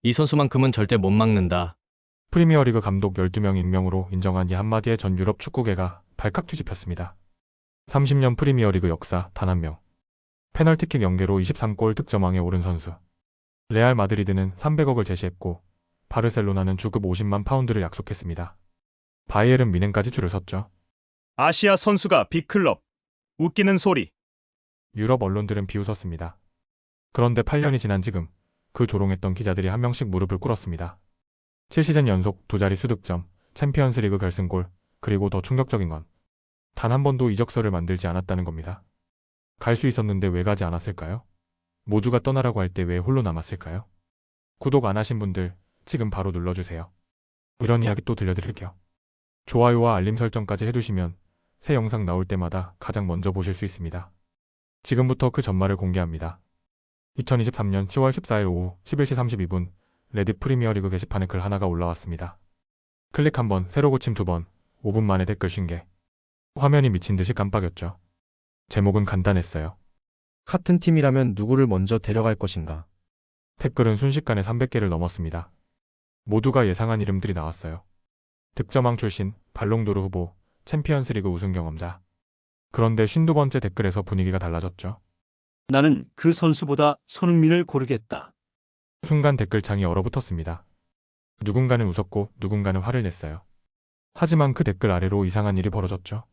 이 선수만큼은 절대 못 막는다. 프리미어리그 감독 12명 임명으로 인정한 이 한마디에 전 유럽 축구계가 발칵 뒤집혔습니다. 30년 프리미어리그 역사 단 한 명. 페널티킥 연계로 23골 득점왕에 오른 선수. 레알 마드리드는 300억을 제시했고 바르셀로나는 주급 50만 파운드를 약속했습니다. 바이에른 미넨까지 줄을 섰죠. 아시아 선수가 빅클럽. 웃기는 소리. 유럽 언론들은 비웃었습니다. 그런데 8년이 지난 지금 그 조롱했던 기자들이 한 명씩 무릎을 꿇었습니다. 7시즌 연속 두 자릿수 득점, 챔피언스리그 결승골, 그리고 더 충격적인 건 단 한 번도 이적서를 만들지 않았다는 겁니다. 갈 수 있었는데 왜 가지 않았을까요? 모두가 떠나라고 할 때 왜 홀로 남았을까요? 구독 안 하신 분들 지금 바로 눌러주세요. 이런 이야기 또 들려드릴게요. 좋아요와 알림 설정까지 해두시면 새 영상 나올 때마다 가장 먼저 보실 수 있습니다. 지금부터 그 전말을 공개합니다. 2023년 10월 14일 오후 11시 32분 레딧 프리미어리그 게시판에 글 하나가 올라왔습니다. 클릭 한 번, 새로 고침 두 번, 5분 만에 댓글 신개. 화면이 미친 듯이 깜빡였죠. 제목은 간단했어요. 같은 팀이라면 누구를 먼저 데려갈 것인가? 댓글은 순식간에 300개를 넘었습니다. 모두가 예상한 이름들이 나왔어요. 득점왕 출신, 발롱도르 후보, 챔피언스리그 우승 경험자. 그런데 52번째 댓글에서 분위기가 달라졌죠. 나는 그 선수보다 손흥민을 고르겠다. 순간 댓글창이 얼어붙었습니다. 누군가는 웃었고 누군가는 화를 냈어요. 하지만 그 댓글 아래로 이상한 일이 벌어졌죠.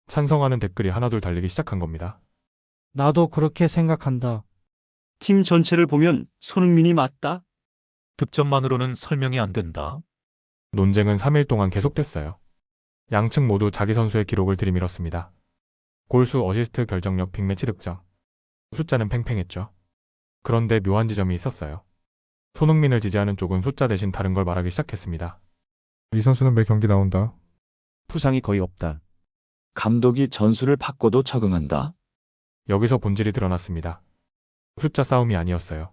찬성하는 댓글이 하나둘 달리기 시작한 겁니다. 나도 그렇게 생각한다. 팀 전체를 보면 손흥민이 맞다. 득점만으로는 설명이 안 된다. 논쟁은 3일 동안 계속됐어요. 양측 모두 자기 선수의 기록을 들이밀었습니다. 골수, 어시스트, 결정력, 빅매치 득점. 숫자는 팽팽했죠. 그런데 묘한 지점이 있었어요. 손흥민을 지지하는 쪽은 숫자 대신 다른 걸 말하기 시작했습니다. 이 선수는 매 경기 나온다. 부상이 거의 없다. 감독이 전술을 바꿔도 적응한다. 여기서 본질이 드러났습니다. 숫자 싸움이 아니었어요.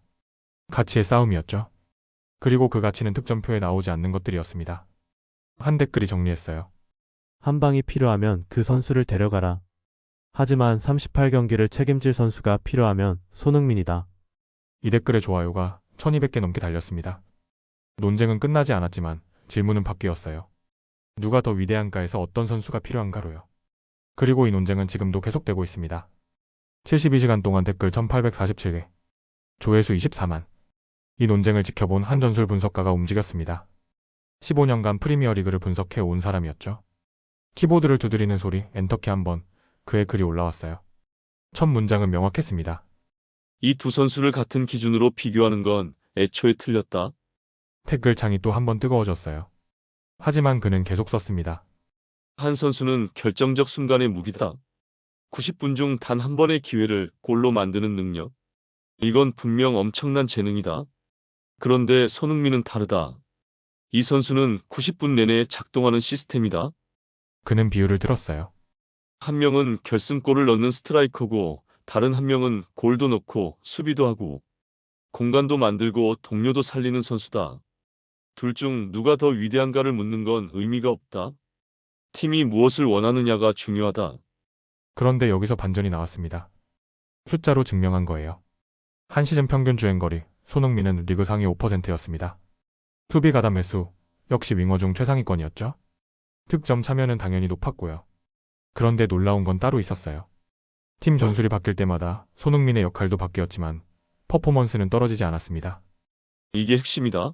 가치의 싸움이었죠. 그리고 그 가치는 득점표에 나오지 않는 것들이었습니다. 한 댓글이 정리했어요. 한 방이 필요하면 그 선수를 데려가라. 하지만 38경기를 책임질 선수가 필요하면 손흥민이다. 이 댓글의 좋아요가 1200개 넘게 달렸습니다. 논쟁은 끝나지 않았지만 질문은 바뀌었어요. 누가 더 위대한가에서 어떤 선수가 필요한가로요. 그리고 이 논쟁은 지금도 계속되고 있습니다. 72시간 동안 댓글 1847개, 조회수 24만. 이 논쟁을 지켜본 한 전술 분석가가 움직였습니다. 15년간 프리미어리그를 분석해 온 사람이었죠. 키보드를 두드리는 소리, 엔터키 한 번, 그의 글이 올라왔어요. 첫 문장은 명확했습니다. 이 두 선수를 같은 기준으로 비교하는 건 애초에 틀렸다. 댓글창이 또 한 번 뜨거워졌어요. 하지만 그는 계속 썼습니다. 한 선수는 결정적 순간의 무기다. 90분 중 단 한 번의 기회를 골로 만드는 능력. 이건 분명 엄청난 재능이다. 그런데 손흥민은 다르다. 이 선수는 90분 내내 작동하는 시스템이다. 그는 비유를 들었어요. 한 명은 결승골을 넣는 스트라이커고 다른 한 명은 골도 넣고 수비도 하고 공간도 만들고 동료도 살리는 선수다. 둘 중 누가 더 위대한가를 묻는 건 의미가 없다. 팀이 무엇을 원하느냐가 중요하다. 그런데 여기서 반전이 나왔습니다. 숫자로 증명한 거예요. 한 시즌 평균 주행거리, 손흥민은 리그 상위 5%였습니다. 수비 가담 횟수, 역시 윙어 중 최상위권이었죠. 득점 참여는 당연히 높았고요. 그런데 놀라운 건 따로 있었어요. 팀 전술이 바뀔 때마다 손흥민의 역할도 바뀌었지만 퍼포먼스는 떨어지지 않았습니다. 이게 핵심이다.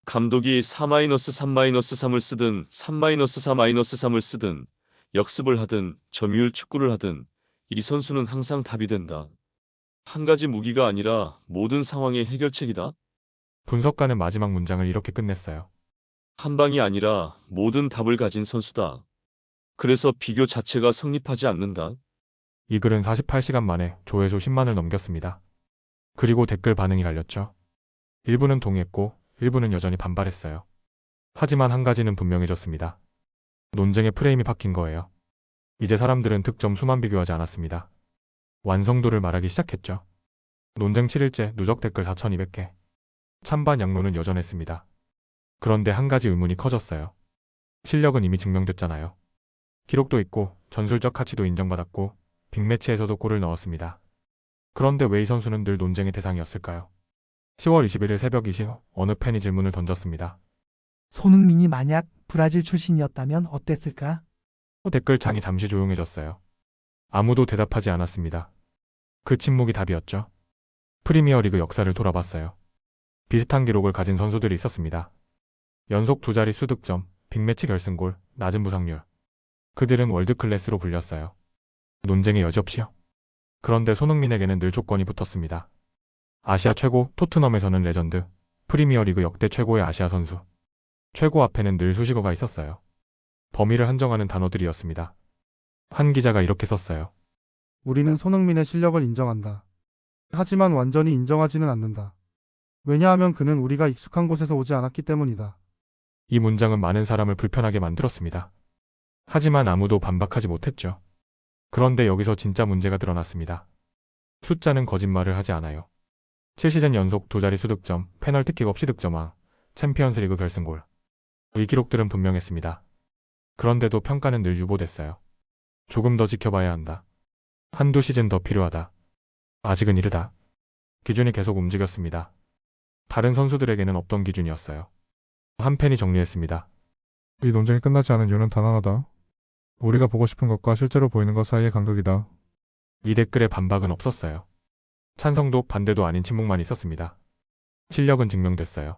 감독이 4-3-3-3을 쓰든 3-4-3을 쓰든 역습을 하든 점유율 축구를 하든 이 선수는 항상 답이 된다. 한 가지 무기가 아니라 모든 상황의 해결책이다. 분석가는 마지막 문장을 이렇게 끝냈어요. 한 방이 아니라 모든 답을 가진 선수다. 그래서 비교 자체가 성립하지 않는다. 이 글은 48시간 만에 조회수 10만을 넘겼습니다. 그리고 댓글 반응이 갈렸죠. 일부는 동의했고 일부는 여전히 반발했어요. 하지만 한 가지는 분명해졌습니다. 논쟁의 프레임이 바뀐 거예요. 이제 사람들은 득점 수만 비교하지 않았습니다. 완성도를 말하기 시작했죠. 논쟁 7일째 누적 댓글 4200개. 찬반 양론은 여전했습니다. 그런데 한 가지 의문이 커졌어요. 실력은 이미 증명됐잖아요. 기록도 있고 전술적 가치도 인정받았고 빅매치에서도 골을 넣었습니다. 그런데 왜 이 선수는 늘 논쟁의 대상이었을까요? 10월 21일 새벽 2시 어느 팬이 질문을 던졌습니다. 손흥민이 만약 브라질 출신이었다면 어땠을까? 댓글창이 잠시 조용해졌어요. 아무도 대답하지 않았습니다. 그 침묵이 답이었죠. 프리미어리그 역사를 돌아봤어요. 비슷한 기록을 가진 선수들이 있었습니다. 연속 2자리 수득점, 빅매치 결승골, 낮은 부상률. 그들은 월드클래스로 불렸어요. 논쟁의 여지 없이요. 그런데 손흥민에게는 늘 조건이 붙었습니다. 아시아 최고, 토트넘에서는 레전드, 프리미어리그 역대 최고의 아시아 선수. 최고 앞에는 늘 수식어가 있었어요. 범위를 한정하는 단어들이었습니다. 한 기자가 이렇게 썼어요. 우리는 손흥민의 실력을 인정한다. 하지만 완전히 인정하지는 않는다. 왜냐하면 그는 우리가 익숙한 곳에서 오지 않았기 때문이다. 이 문장은 많은 사람을 불편하게 만들었습니다. 하지만 아무도 반박하지 못했죠. 그런데 여기서 진짜 문제가 드러났습니다. 숫자는 거짓말을 하지 않아요. 7시즌 연속 2자리 수득점, 페널티킥 없이 득점왕, 챔피언스리그 결승골. 이 기록들은 분명했습니다. 그런데도 평가는 늘 유보됐어요. 조금 더 지켜봐야 한다. 한두 시즌 더 필요하다. 아직은 이르다. 기준이 계속 움직였습니다. 다른 선수들에게는 없던 기준이었어요. 한 팬이 정리했습니다. 이 논쟁이 끝나지 않은 이유는 단 하나다. 우리가 보고 싶은 것과 실제로 보이는 것 사이의 간극이다. 이 댓글에 반박은 없었어요. 찬성도 반대도 아닌 침묵만 있었습니다. 실력은 증명됐어요.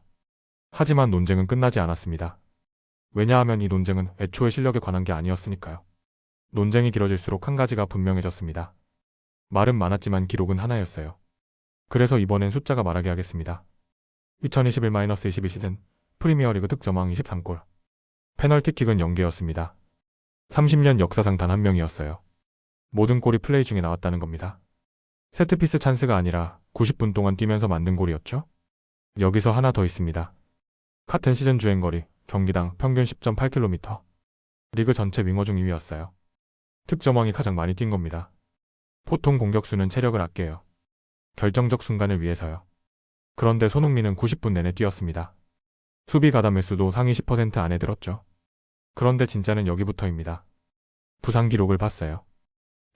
하지만 논쟁은 끝나지 않았습니다. 왜냐하면 이 논쟁은 애초에 실력에 관한 게 아니었으니까요. 논쟁이 길어질수록 한 가지가 분명해졌습니다. 말은 많았지만 기록은 하나였어요. 그래서 이번엔 숫자가 말하게 하겠습니다. 2021-22 시즌 프리미어리그 득점왕 23골. 페널티킥은 0개였습니다. 30년 역사상 단 한 명이었어요. 모든 골이 플레이 중에 나왔다는 겁니다. 세트피스 찬스가 아니라 90분 동안 뛰면서 만든 골이었죠? 여기서 하나 더 있습니다. 같은 시즌 주행거리, 경기당 평균 10.8km. 리그 전체 윙어 중 2위였어요. 득점왕이 가장 많이 뛴 겁니다. 보통 공격수는 체력을 아껴요. 결정적 순간을 위해서요. 그런데 손흥민은 90분 내내 뛰었습니다. 수비 가담 횟수도 상위 10% 안에 들었죠. 그런데 진짜는 여기부터입니다. 부상 기록을 봤어요.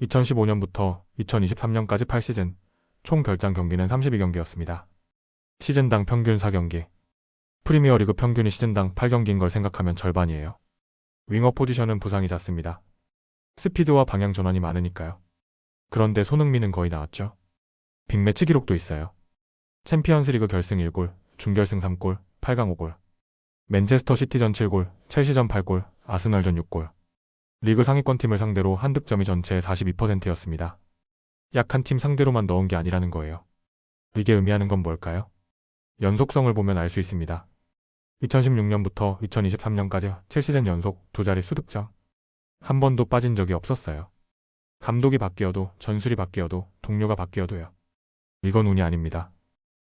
2015년부터 2023년까지 8시즌, 총 결장 경기는 32경기였습니다. 시즌당 평균 4경기. 프리미어리그 평균이 시즌당 8경기인 걸 생각하면 절반이에요. 윙어 포지션은 부상이 잦습니다. 스피드와 방향 전환이 많으니까요. 그런데 손흥민은 거의 나왔죠. 빅매치 기록도 있어요. 챔피언스리그 결승 1골, 준결승 3골, 8강 5골. 맨체스터 시티전 7골, 첼시전 8골, 아스널전 6골. 리그 상위권 팀을 상대로 한 득점이 전체의 42%였습니다. 약한 팀 상대로만 넣은 게 아니라는 거예요. 이게 의미하는 건 뭘까요? 연속성을 보면 알 수 있습니다. 2016년부터 2023년까지 7시즌 연속 2자리 수득점. 한 번도 빠진 적이 없었어요. 감독이 바뀌어도, 전술이 바뀌어도, 동료가 바뀌어도요. 이건 운이 아닙니다.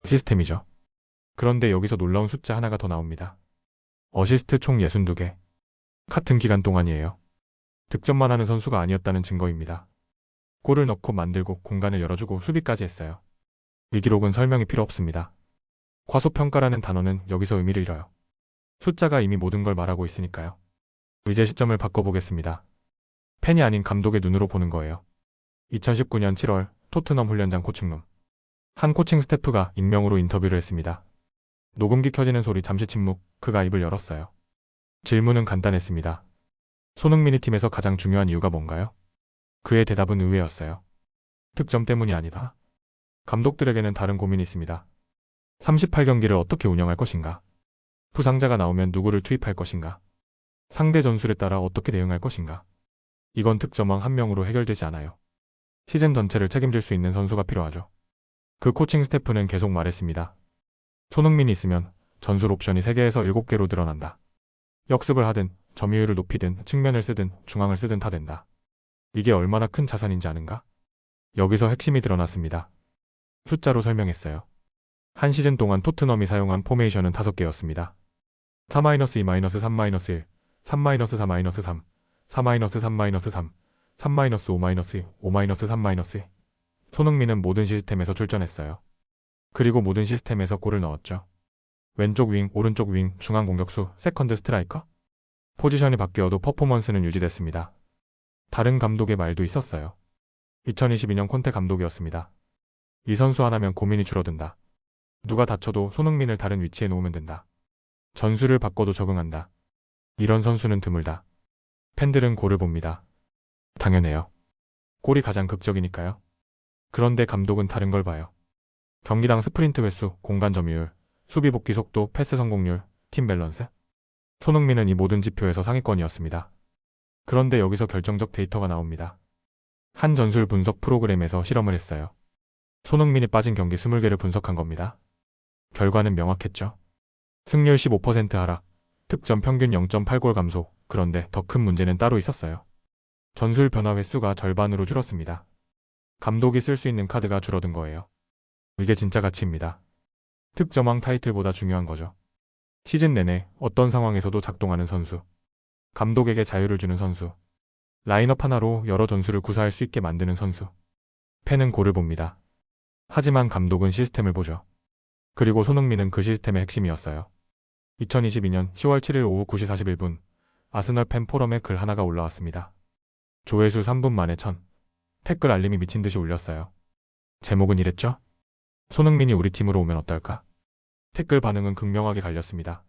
시스템이죠. 그런데 여기서 놀라운 숫자 하나가 더 나옵니다. 어시스트 총 62개. 같은 기간 동안이에요. 득점만 하는 선수가 아니었다는 증거입니다. 골을 넣고 만들고 공간을 열어주고 수비까지 했어요. 이 기록은 설명이 필요 없습니다. 과소평가라는 단어는 여기서 의미를 잃어요. 숫자가 이미 모든 걸 말하고 있으니까요. 이제 시점을 바꿔보겠습니다. 팬이 아닌 감독의 눈으로 보는 거예요. 2019년 7월 토트넘 훈련장 코칭룸. 한 코칭 스태프가 익명으로 인터뷰를 했습니다. 녹음기 켜지는 소리 잠시 침묵, 그가 입을 열었어요. 질문은 간단했습니다. 손흥민이 팀에서 가장 중요한 이유가 뭔가요? 그의 대답은 의외였어요. 득점 때문이 아니다. 감독들에게는 다른 고민이 있습니다. 38경기를 어떻게 운영할 것인가? 부상자가 나오면 누구를 투입할 것인가? 상대 전술에 따라 어떻게 대응할 것인가? 이건 득점왕 한 명으로 해결되지 않아요. 시즌 전체를 책임질 수 있는 선수가 필요하죠. 그 코칭 스태프는 계속 말했습니다. 손흥민이 있으면 전술 옵션이 3개에서 7개로 늘어난다. 역습을 하든 점유율을 높이든 측면을 쓰든 중앙을 쓰든 다 된다. 이게 얼마나 큰 자산인지 아는가? 여기서 핵심이 드러났습니다. 숫자로 설명했어요. 한 시즌 동안 토트넘이 사용한 포메이션은 5개였습니다. 4-2-3-3-1, 3-4-3-3, 4-3-3-3, 3-5-2, 5-3-2. 손흥민은 모든 시스템에서 출전했어요. 그리고 모든 시스템에서 골을 넣었죠. 왼쪽 윙, 오른쪽 윙, 중앙 공격수, 세컨드 스트라이커? 포지션이 바뀌어도 퍼포먼스는 유지됐습니다. 다른 감독의 말도 있었어요. 2022년 콘테 감독이었습니다. 이 선수 하나면 고민이 줄어든다. 누가 다쳐도 손흥민을 다른 위치에 놓으면 된다. 전술을 바꿔도 적응한다. 이런 선수는 드물다. 팬들은 골을 봅니다. 당연해요. 골이 가장 극적이니까요. 그런데 감독은 다른 걸 봐요. 경기당 스프린트 횟수, 공간 점유율, 수비 복귀 속도, 패스 성공률, 팀 밸런스. 손흥민은 이 모든 지표에서 상위권이었습니다. 그런데 여기서 결정적 데이터가 나옵니다. 한 전술 분석 프로그램에서 실험을 했어요. 손흥민이 빠진 경기 20개를 분석한 겁니다. 결과는 명확했죠. 승률 15% 하락, 득점 평균 0.8골 감소. 그런데 더 큰 문제는 따로 있었어요. 전술 변화 횟수가 절반으로 줄었습니다. 감독이 쓸 수 있는 카드가 줄어든 거예요. 이게 진짜 가치입니다. 득점왕 타이틀보다 중요한 거죠. 시즌 내내 어떤 상황에서도 작동하는 선수. 감독에게 자유를 주는 선수. 라인업 하나로 여러 전술을 구사할 수 있게 만드는 선수. 팬은 골을 봅니다. 하지만 감독은 시스템을 보죠. 그리고 손흥민은 그 시스템의 핵심이었어요. 2022년 10월 7일 오후 9시 41분 아스널 팬 포럼에 글 하나가 올라왔습니다. 조회수 3분 만에 1000. 댓글 알림이 미친 듯이 울렸어요. 제목은 이랬죠? 손흥민이 우리 팀으로 오면 어떨까? 댓글 반응은 극명하게 갈렸습니다.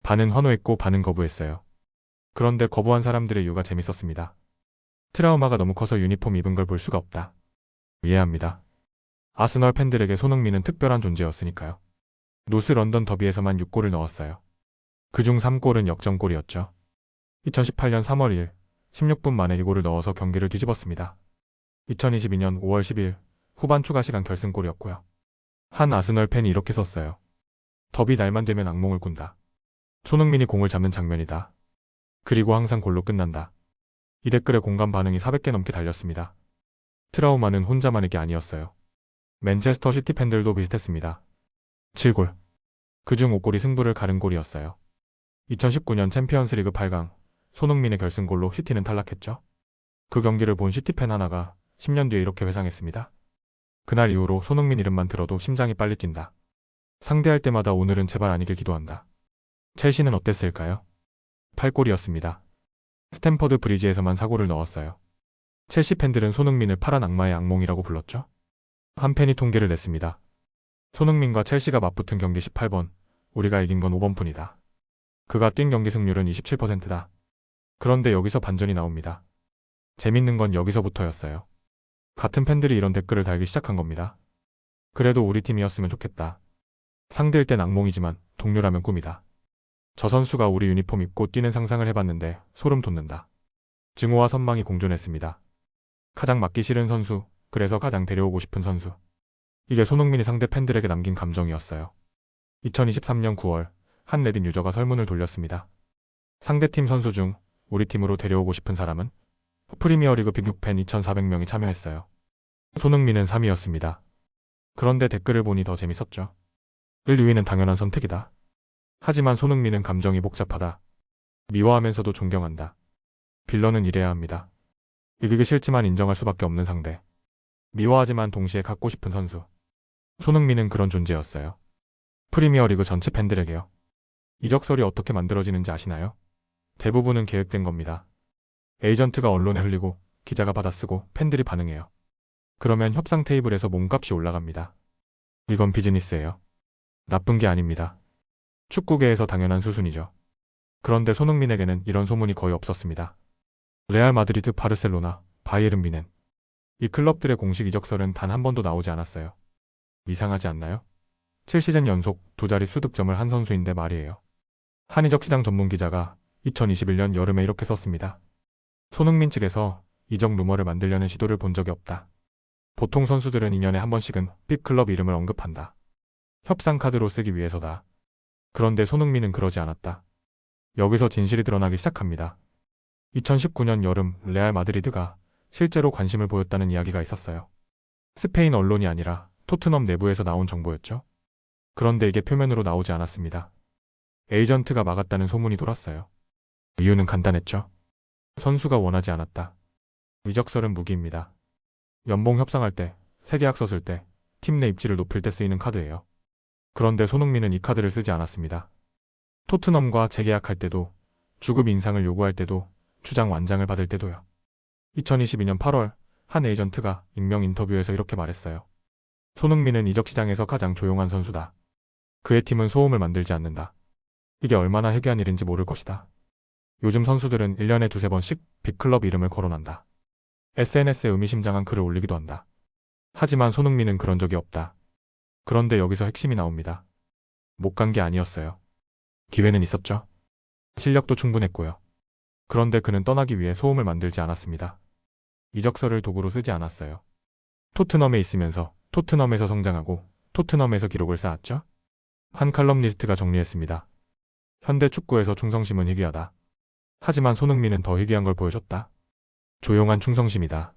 반은 환호했고 반은 거부했어요. 그런데 거부한 사람들의 이유가 재밌었습니다. 트라우마가 너무 커서 유니폼 입은 걸 볼 수가 없다. 이해합니다. 아스널 팬들에게 손흥민은 특별한 존재였으니까요. 노스 런던 더비에서만 6골을 넣었어요. 그중 3골은 역전골이었죠. 2018년 3월 2일 16분 만에 2골을 넣어서 경기를 뒤집었습니다. 2022년 5월 10일 후반 추가 시간 결승골이었고요. 한 아스널 팬이 이렇게 썼어요. 더비 날만 되면 악몽을 꾼다. 손흥민이 공을 잡는 장면이다. 그리고 항상 골로 끝난다. 이 댓글에 공감 반응이 400개 넘게 달렸습니다. 트라우마는 혼자만의 게 아니었어요. 맨체스터 시티 팬들도 비슷했습니다. 7골. 그중 5골이 승부를 가른 골이었어요. 2019년 챔피언스리그 8강 손흥민의 결승골로 시티는 탈락했죠. 그 경기를 본 시티 팬 하나가 10년 뒤에 이렇게 회상했습니다. 그날 이후로 손흥민 이름만 들어도 심장이 빨리 뛴다. 상대할 때마다 오늘은 제발 아니길 기도한다. 첼시는 어땠을까요? 8골이었습니다. 스탬퍼드 브리지에서만 4골을 넣었어요. 첼시 팬들은 손흥민을 파란 악마의 악몽이라고 불렀죠. 한 팬이 통계를 냈습니다. 손흥민과 첼시가 맞붙은 경기 18번, 우리가 이긴 건 5번 뿐이다. 그가 뛴 경기 승률은 27%다. 그런데 여기서 반전이 나옵니다. 재밌는 건 여기서부터였어요. 같은 팬들이 이런 댓글을 달기 시작한 겁니다. 그래도 우리 팀이었으면 좋겠다. 상대일 땐 악몽이지만 동료라면 꿈이다. 저 선수가 우리 유니폼 입고 뛰는 상상을 해봤는데 소름 돋는다. 증오와 선망이 공존했습니다. 가장 맞기 싫은 선수, 그래서 가장 데려오고 싶은 선수. 이게 손흥민이 상대 팬들에게 남긴 감정이었어요. 2023년 9월 한 레딧 유저가 설문을 돌렸습니다. 상대팀 선수 중 우리 팀으로 데려오고 싶은 사람은? 프리미어리그 빅6팬 2,400명이 참여했어요. 손흥민은 3위였습니다. 그런데 댓글을 보니 더 재밌었죠. 1, 2위는 당연한 선택이다. 하지만 손흥민은 감정이 복잡하다. 미워하면서도 존경한다. 빌런은 이래야 합니다. 이기기 싫지만 인정할 수밖에 없는 상대. 미워하지만 동시에 갖고 싶은 선수. 손흥민은 그런 존재였어요. 프리미어리그 전체 팬들에게요. 이적설이 어떻게 만들어지는지 아시나요? 대부분은 계획된 겁니다. 에이전트가 언론에 흘리고 기자가 받아쓰고 팬들이 반응해요. 그러면 협상 테이블에서 몸값이 올라갑니다. 이건 비즈니스예요. 나쁜 게 아닙니다. 축구계에서 당연한 수순이죠. 그런데 손흥민에게는 이런 소문이 거의 없었습니다. 레알 마드리드, 바르셀로나, 바이에른 뮌헨. 이 클럽들의 공식 이적설은 단 한 번도 나오지 않았어요. 이상하지 않나요? 7시즌 연속 2자릿수 득점을 한 선수인데 말이에요. 한이적 시장 전문 기자가 2021년 여름에 이렇게 썼습니다. 손흥민 측에서 이적 루머를 만들려는 시도를 본 적이 없다. 보통 선수들은 2년에 한 번씩은 빅클럽 이름을 언급한다. 협상 카드로 쓰기 위해서다. 그런데 손흥민은 그러지 않았다. 여기서 진실이 드러나기 시작합니다. 2019년 여름 레알 마드리드가 실제로 관심을 보였다는 이야기가 있었어요. 스페인 언론이 아니라 토트넘 내부에서 나온 정보였죠. 그런데 이게 표면으로 나오지 않았습니다. 에이전트가 막았다는 소문이 돌았어요. 이유는 간단했죠. 선수가 원하지 않았다. 이적설은 무기입니다. 연봉 협상할 때, 세계약 썼을 때, 팀 내 입지를 높일 때 쓰이는 카드예요. 그런데 손흥민은 이 카드를 쓰지 않았습니다. 토트넘과 재계약할 때도, 주급 인상을 요구할 때도, 주장 완장을 받을 때도요. 2022년 8월 한 에이전트가 익명 인터뷰에서 이렇게 말했어요. 손흥민은 이적 시장에서 가장 조용한 선수다. 그의 팀은 소음을 만들지 않는다. 이게 얼마나 해괴한 일인지 모를 것이다. 요즘 선수들은 1년에 두세 번씩 빅클럽 이름을 거론한다. SNS에 의미심장한 글을 올리기도 한다. 하지만 손흥민은 그런 적이 없다. 그런데 여기서 핵심이 나옵니다. 못 간 게 아니었어요. 기회는 있었죠. 실력도 충분했고요. 그런데 그는 떠나기 위해 소음을 만들지 않았습니다. 이적서를 도구로 쓰지 않았어요. 토트넘에 있으면서 토트넘에서 성장하고 토트넘에서 기록을 쌓았죠. 한 칼럼니스트가 정리했습니다. 현대 축구에서 충성심은 희귀하다. 하지만 손흥민은 더 희귀한 걸 보여줬다. 조용한 충성심이다.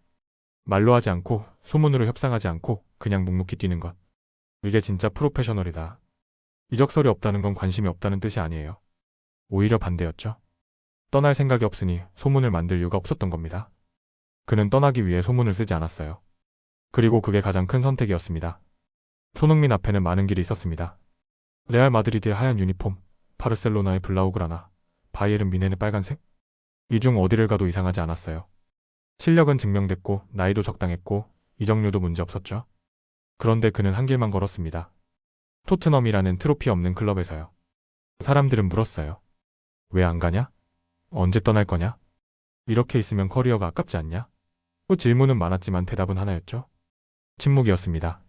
말로 하지 않고 소문으로 협상하지 않고 그냥 묵묵히 뛰는 것. 이게 진짜 프로페셔널이다. 이적설이 없다는 건 관심이 없다는 뜻이 아니에요. 오히려 반대였죠. 떠날 생각이 없으니 소문을 만들 이유가 없었던 겁니다. 그는 떠나기 위해 소문을 쓰지 않았어요. 그리고 그게 가장 큰 선택이었습니다. 손흥민 앞에는 많은 길이 있었습니다. 레알 마드리드의 하얀 유니폼, 바르셀로나의 블라우그라나, 바이에른 뮌헨의 빨간색? 이 중 어디를 가도 이상하지 않았어요. 실력은 증명됐고 나이도 적당했고 이적료도 문제 없었죠. 그런데 그는 한 길만 걸었습니다. 토트넘이라는 트로피 없는 클럽에서요. 사람들은 물었어요. 왜 안 가냐? 언제 떠날 거냐? 이렇게 있으면 커리어가 아깝지 않냐? 질문은 많았지만 대답은 하나였죠. 침묵이었습니다.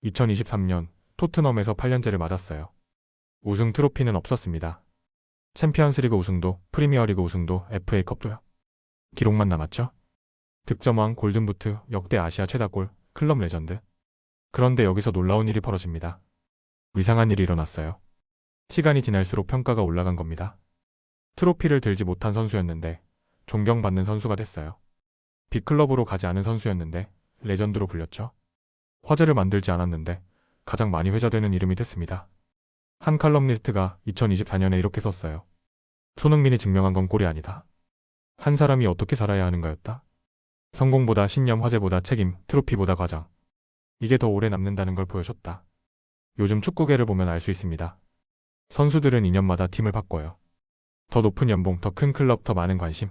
2023년 토트넘에서 8년째를 맞았어요. 우승 트로피는 없었습니다. 챔피언스리그 우승도, 프리미어리그 우승도, FA컵도요. 기록만 남았죠. 득점왕, 골든부트, 역대 아시아 최다골, 클럽 레전드. 그런데 여기서 놀라운 일이 벌어집니다. 이상한 일이 일어났어요. 시간이 지날수록 평가가 올라간 겁니다. 트로피를 들지 못한 선수였는데 존경받는 선수가 됐어요. 빅클럽으로 가지 않은 선수였는데 레전드로 불렸죠. 화제를 만들지 않았는데 가장 많이 회자되는 이름이 됐습니다. 한 칼럼니스트가 2024년에 이렇게 썼어요. 손흥민이 증명한 건 꼴이 아니다. 한 사람이 어떻게 살아야 하는가였다. 성공보다 신념, 화제보다 책임, 트로피보다 과정. 이게 더 오래 남는다는 걸 보여줬다. 요즘 축구계를 보면 알 수 있습니다. 선수들은 2년마다 팀을 바꿔요. 더 높은 연봉, 더 큰 클럽, 더 많은 관심.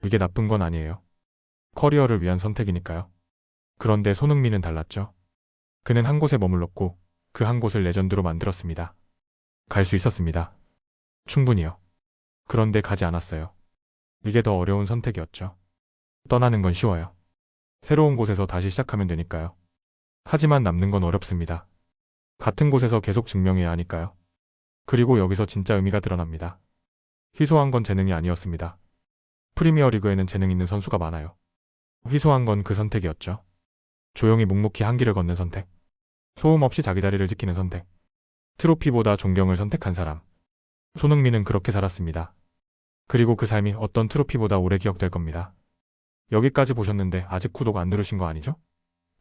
이게 나쁜 건 아니에요. 커리어를 위한 선택이니까요. 그런데 손흥민은 달랐죠. 그는 한 곳에 머물렀고 그 한 곳을 레전드로 만들었습니다. 갈 수 있었습니다. 충분히요. 그런데 가지 않았어요. 이게 더 어려운 선택이었죠. 떠나는 건 쉬워요. 새로운 곳에서 다시 시작하면 되니까요. 하지만 남는 건 어렵습니다. 같은 곳에서 계속 증명해야 하니까요. 그리고 여기서 진짜 의미가 드러납니다. 희소한 건 재능이 아니었습니다. 프리미어리그에는 재능 있는 선수가 많아요. 희소한 건 그 선택이었죠. 조용히 묵묵히 한 길을 걷는 선택. 소음 없이 자기 다리를 지키는 선택. 트로피보다 존경을 선택한 사람. 손흥민은 그렇게 살았습니다. 그리고 그 삶이 어떤 트로피보다 오래 기억될 겁니다. 여기까지 보셨는데 아직 구독 안 누르신 거 아니죠?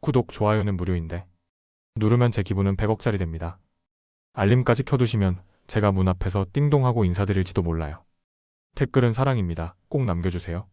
구독, 좋아요는 무료인데 누르면 제 기분은 100억짜리 됩니다. 알림까지 켜두시면 제가 문 앞에서 띵동하고 인사드릴지도 몰라요. 댓글은 사랑입니다. 꼭 남겨주세요.